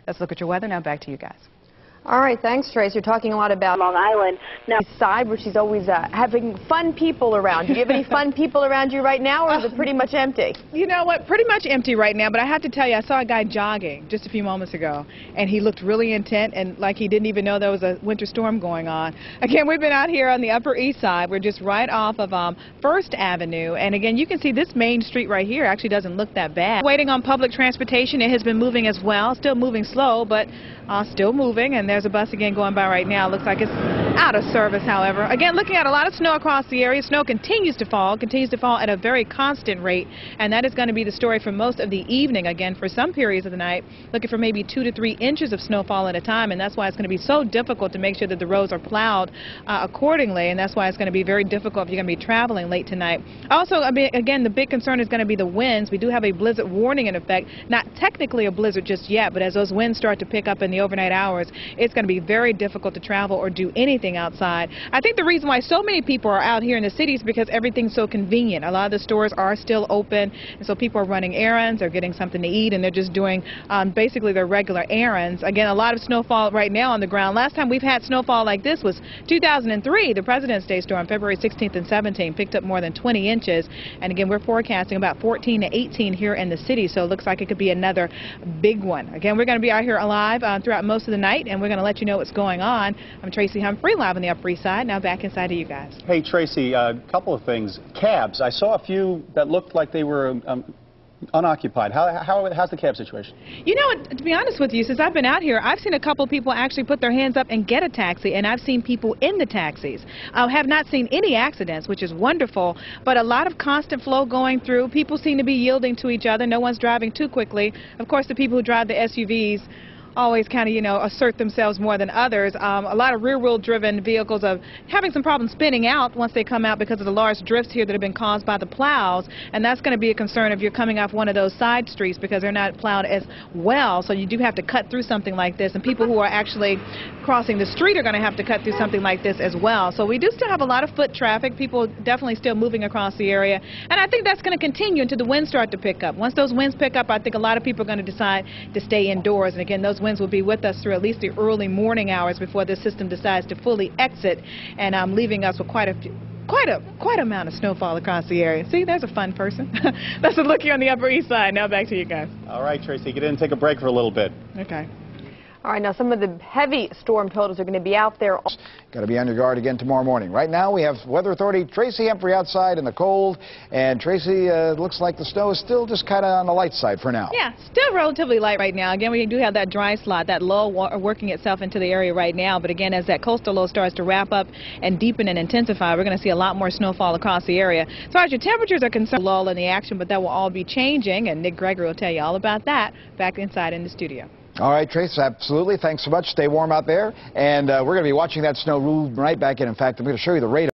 Let's look at your weather now. Back to you guys. All right, thanks, Trace. You're talking a lot about Long Island. Now, side where she's always having fun people around. Do you have any fun people around you right now, or is it pretty much empty? You know what? Pretty much empty right now, but I have to tell you, I saw a guy jogging just a few moments ago, and he looked really intent and like he didn't even know there was a winter storm going on. Again, we've been out here on the Upper East Side. We're just right off of First Avenue, and again, you can see this main street right here actually doesn't look that bad. Waiting on public transportation. It has been moving as well. Still moving slow, but still moving, and there's a bus again going by right now. Looks like it's out of service, however. Again, looking at a lot of snow across the area. Snow continues to fall at a very constant rate, and that is going to be the story for most of the evening. Again, for some periods of the night, looking for maybe 2 to 3 inches of snowfall at a time, and that's why it's going to be so difficult to make sure that the roads are plowed accordingly, and that's why it's going to be very difficult if you're going to be traveling late tonight. Also, again, the big concern is going to be the winds. We do have a blizzard warning in effect. Not technically a blizzard just yet, but as those winds start to pick up in the overnight hours, it's going to be very difficult to travel or do anything outside. I think the reason why so many people are out here in the city is because everything's so convenient. A lot of the stores are still open, and so people are running errands, they're getting something to eat, and they're just doing basically their regular errands. Again, a lot of snowfall right now on the ground. Last time we've had snowfall like this was 2003, the President's Day storm, February 16th and 17th, picked up more than 20 inches. And again, we're forecasting about 14 to 18 here in the city, so it looks like it could be another big one. Again, we're going to be out here alive throughout most of the night, and we're going to let you know what's going on. I'm Tracy Humphrey, live on the Upper East Side. Now back inside to you guys. Hey, Tracy, a couple of things. Cabs, I saw a few that looked like they were unoccupied. How's the cab situation? You know, to be honest with you, since I've been out here, I've seen a couple of people actually put their hands up and get a taxi, and I've seen people in the taxis. I have not seen any accidents, which is wonderful, but a lot of constant flow going through. People seem to be yielding to each other. No one's driving too quickly. Of course, the people who drive the SUVs always kind of, you know, assert themselves more than others. A lot of rear-wheel driven vehicles are having some problems spinning out once they come out because of the large drifts here that have been caused by the plows, and that's going to be a concern if you're coming off one of those side streets because they're not plowed as well, so you do have to cut through something like this, and people who are actually crossing the street are going to have to cut through something like this as well. So we do still have a lot of foot traffic, people definitely still moving across the area, and I think that's going to continue until the winds start to pick up. Once those winds pick up, I think a lot of people are going to decide to stay indoors, and again, those winds will be with us through at least the early morning hours before the system decides to fully exit, and leaving us with quite amount of snowfall across the area. See, there's a fun person. That's a look here on the Upper East Side. Now back to you guys. All right, Tracy, get in and take a break for a little bit. Okay. All right, now some of the heavy storm totals are going to be out there. Got to be on your guard again tomorrow morning. Right now we have Weather Authority Tracy Humphrey outside in the cold, and Tracy, looks like the snow is still just kind of on the light side for now. Yeah, still relatively light right now. Again, we do have that dry slot, that low working itself into the area right now, but again, as that coastal low starts to wrap up and deepen and intensify, we're going to see a lot more snowfall across the area. As far as your temperatures are concerned, lull in the action, but that will all be changing, and Nick Gregory will tell you all about that back inside in the studio. All right, Trace, absolutely. Thanks so much. Stay warm out there. And we're going to be watching that snow move right back in. In fact, I'm going to show you the radar.